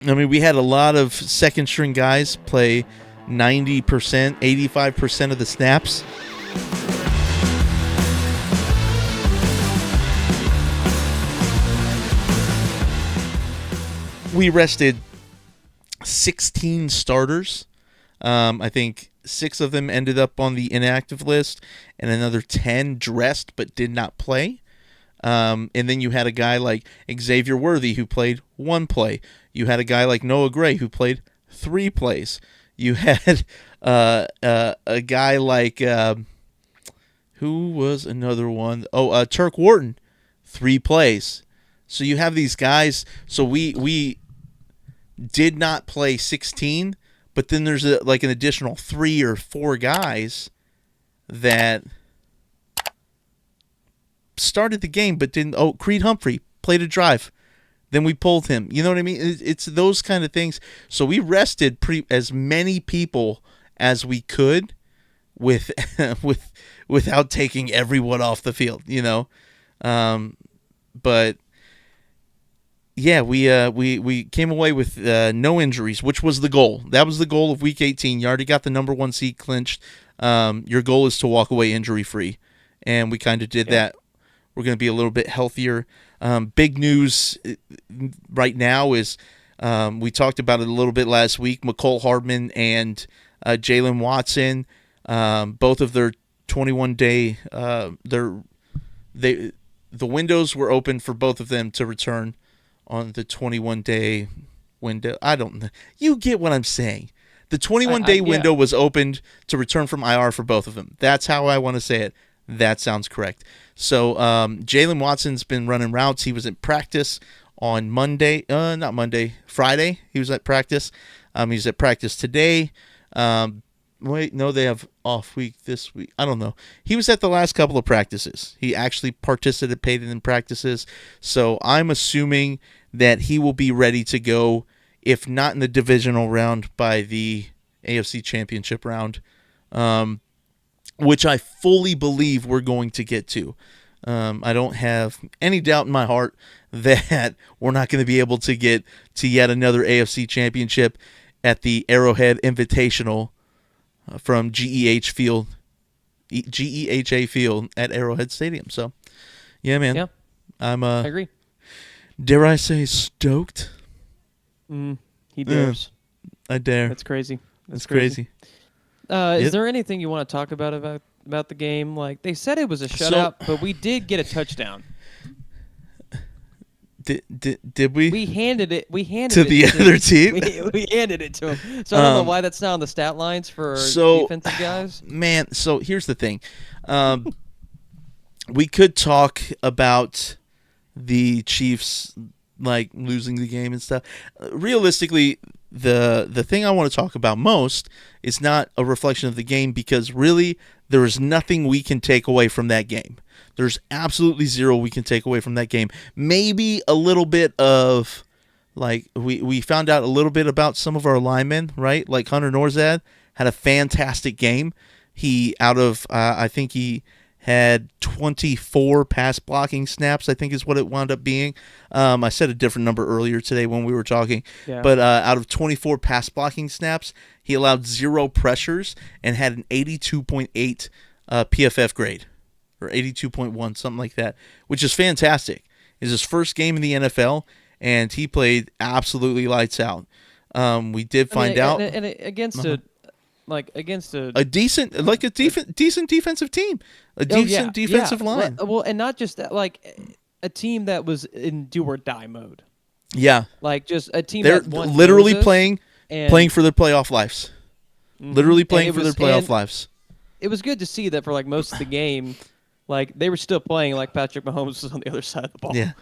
I mean, we had a lot of second string guys play 90%, 85% of the snaps. We rested 16 starters. I think 6 of them ended up on the inactive list, and another 10 dressed but did not play. And then you had a guy like Xavier Worthy who played 1 play. You had a guy like Noah Gray who played 3 plays. You had a guy like who was another one? Oh, Turk Wharton, 3 plays. So you have these guys. So we did not play 16, but then there's like an additional 3 or 4 guys that started the game but didn't. Oh, Creed Humphrey played a drive, then we pulled him. You know what I mean? It's those kind of things. So we rested as many people as we could without taking everyone off the field. You know, but yeah, we came away with no injuries, which was the goal. That was the goal of Week 18. You already got the number 1 seed clinched. Your goal is to walk away injury free, and we kind of did that. We're going to be a little bit healthier. Big news right now is we talked about it a little bit last week. McCole Hardman and Jalen Watson, both of their 21-day, the windows were open for both of them to return on the 21-day window. I don't know. You get what I'm saying. The 21-day window was opened to return from IR for both of them. That's how I want to say it. That sounds correct. So Jalen Watson's been running routes. He was at practice on Friday. He was at practice. He's at practice today. Wait, no, they have off week this week. I don't know. He was at the last couple of practices. He actually participated in practices. So I'm assuming that he will be ready to go, if not in the divisional round, by the AFC Championship round, which I fully believe we're going to get to. I don't have any doubt in my heart that we're not going to be able to get to yet another AFC Championship at the Arrowhead Invitational from GEHA Field at Arrowhead Stadium. So, yeah, man. Yeah, I agree. Dare I say stoked? He dares. I dare. That's crazy. That's crazy. Is there anything you want to talk about the game? Like, they said it was a shutout, but we did get a touchdown. Did we? We handed it to the other team. We handed it to him. So I don't know why that's not on the stat lines for defensive guys. Man, so here's the thing. We could talk about the Chiefs like losing the game and stuff. Realistically, the thing I want to talk about most is not a reflection of the game, because really there is nothing we can take away from that game. There's absolutely zero we can take away from that game. Maybe a little bit of, like, we found out a little bit about some of our linemen, right? Like Hunter Norzad had a fantastic game. He, I think he had 24 pass blocking snaps, I think is what it wound up being. I said a different number earlier today when we were talking. Yeah. But out of 24 pass blocking snaps, he allowed 0 pressures and had an 82.8 PFF grade, or 82.1, something like that, which is fantastic. It's his first game in the NFL, and he played absolutely lights out. We did find out. And against a decent defensive team, defensive line. Well, and not just that, like a team that was in do or die mode. Yeah, like just a team they're that literally playing for their playoff lives. Mm-hmm. Literally playing for their playoff lives. It was good to see that for like most of the game, like they were still playing like Patrick Mahomes was on the other side of the ball. Yeah.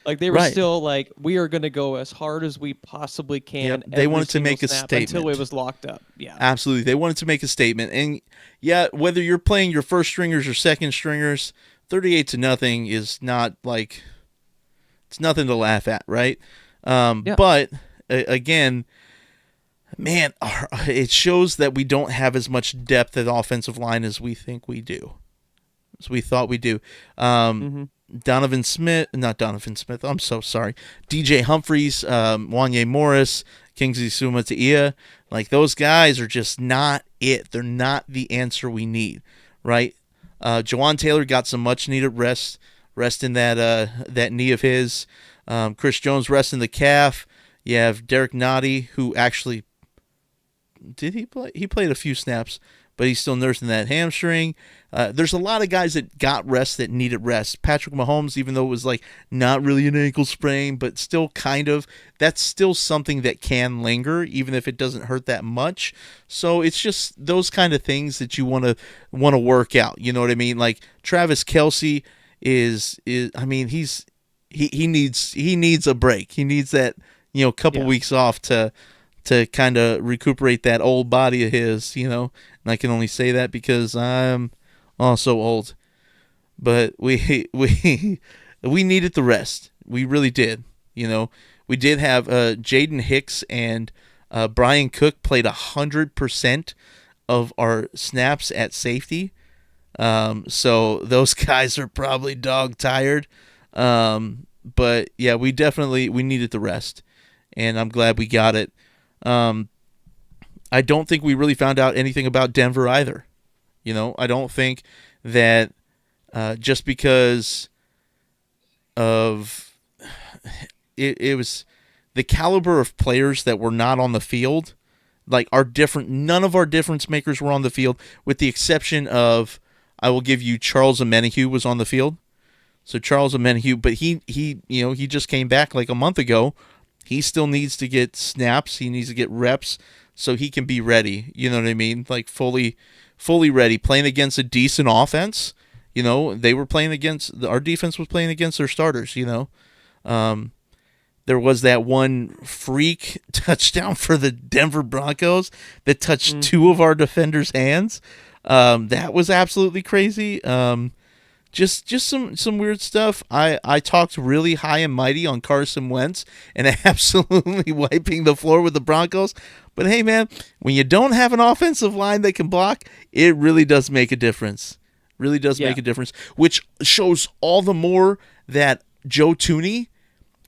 Like they were still like, we are going to go as hard as we possibly can. Yep. They wanted to make a statement until it was locked up. Yeah, absolutely. They wanted to make a statement, and yeah, whether you're playing your first stringers or second stringers, 38-0 is not like, it's nothing to laugh at, right? But again, man, it shows that we don't have as much depth at offensive line as we think we do, as we thought we do. Donovan Smith, not Donovan Smith. I'm so sorry. DJ Humphries, Wanye Morris, Kingsley Sumatia. Like those guys are just not it. They're not the answer we need, right? Jawan Taylor got some much needed rest in that knee of his. Chris Jones resting the calf. You have Derek Nottie, who actually did he play? He played a few snaps, but he's still nursing that hamstring. There's a lot of guys that got rest that needed rest. Patrick Mahomes, even though it was like not really an ankle sprain, but still kind of, that's still something that can linger, even if it doesn't hurt that much. So it's just those kind of things that you want to work out. You know what I mean? Like Travis Kelce is I mean he needs a break. He needs that couple weeks off to kind of recuperate that old body of his, and I can only say that because I'm also old. But we needed the rest. We really did. We did have Jaden Hicks and Brian Cook played 100% of our snaps at safety. So those guys are probably dog tired. But yeah, we needed the rest, and I'm glad we got it. I don't think we really found out anything about Denver either. I don't think that just because of it was the caliber of players that were not on the field, like none of our difference makers were on the field, with the exception of, I will give you, Charles Omenihu was on the field. So Charles Omenihu, but he just came back like a month ago. He still needs to get snaps. He needs to get reps so he can be ready. You know what I mean? Like fully ready. Playing against a decent offense. They were playing against, our defense was playing against their starters. There was that one freak touchdown for the Denver Broncos that touched two of our defenders' hands. That was absolutely crazy. Just some weird stuff. I talked really high and mighty on Carson Wentz and absolutely wiping the floor with the Broncos. But hey, man, when you don't have an offensive line that can block, it really does make a difference. Really does make a difference, which shows all the more that Joe Thuney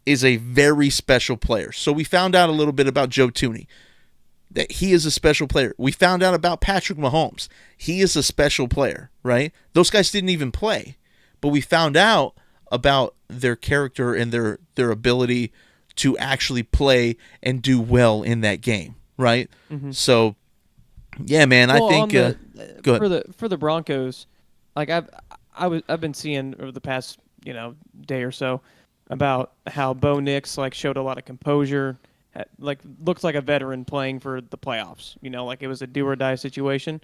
is a very special player. So we found out a little bit about Joe Thuney, that he is a special player. We found out about Patrick Mahomes. He is a special player, right? Those guys didn't even play, but we found out about their character and their ability to actually play and do well in that game, right? Mm-hmm. So, yeah, man, I think go ahead. For the Broncos, like I've been seeing over the past day or so about how Bo Nix showed a lot of composure. Looks like a veteran playing for the playoffs. Like it was a do or die situation.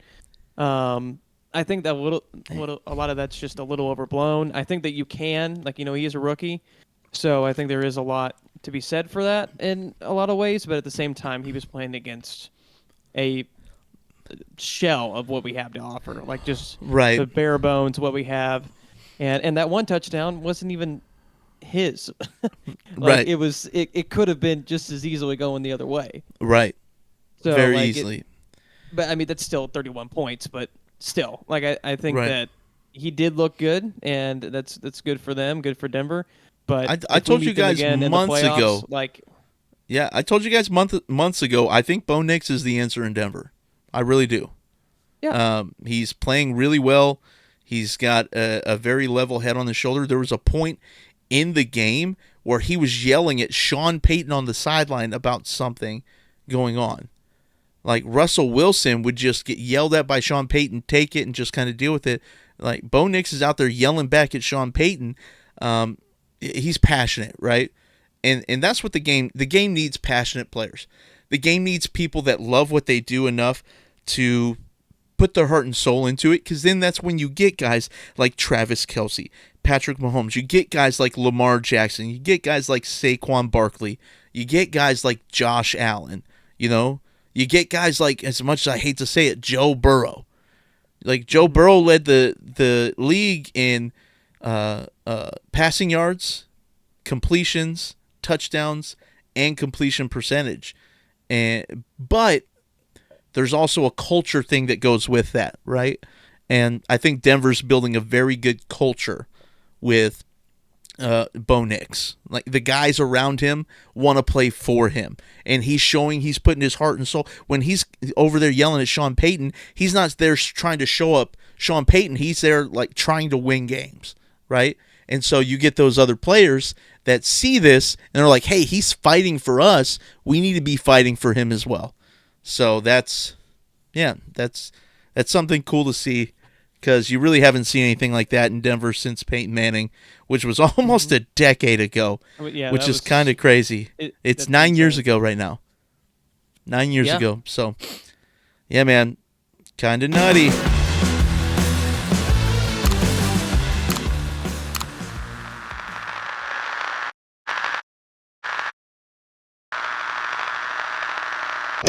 I think that a lot of that's just a little overblown. I think that you can, he is a rookie, so I think there is a lot to be said for that in a lot of ways. But at the same time, he was playing against a shell of what we have to offer, just the bare bones what we have, and that one touchdown wasn't even his. Right. It could have been just as easily going the other way. Right. So very easily. But I mean, that's still 31 points, but still, I think that he did look good, and that's good for them, good for Denver. But I told you guys months ago. Yeah, I told you guys months ago. I think Bo Nix is the answer in Denver. I really do. Yeah. He's playing really well. He's got a very level head on his shoulder. There was a point in the game where he was yelling at Sean Payton on the sideline about something going on. Like Russell Wilson would just get yelled at by Sean Payton, take it, and just kind of deal with it. Like Bo Nix is out there yelling back at Sean Payton. He's passionate, right? And that's what the game needs, passionate players. The game needs people that love what they do enough to put their heart and soul into it, because then that's when you get guys like Travis Kelce, Patrick Mahomes. You get guys like Lamar Jackson. You get guys like Saquon Barkley. You get guys like Josh Allen. You get guys like, as much as I hate to say it, Joe Burrow. Like Joe Burrow led the league in passing yards, completions, touchdowns, and completion percentage. But there's also a culture thing that goes with that, right? And I think Denver's building a very good culture with Bo Nix. Like the guys around him want to play for him, and he's putting his heart and soul. When he's over there yelling at Sean Payton, he's not there trying to show up Sean Payton. He's there like trying to win games, right? And so you get those other players that see this and they're like, "Hey, he's fighting for us. We need to be fighting for him as well." So that's something cool to see. Because you really haven't seen anything like that in Denver since Peyton Manning, which was almost a decade ago, which is kind of crazy. It's 9 years ago right now. 9 years ago. So, yeah, man, kind of nutty.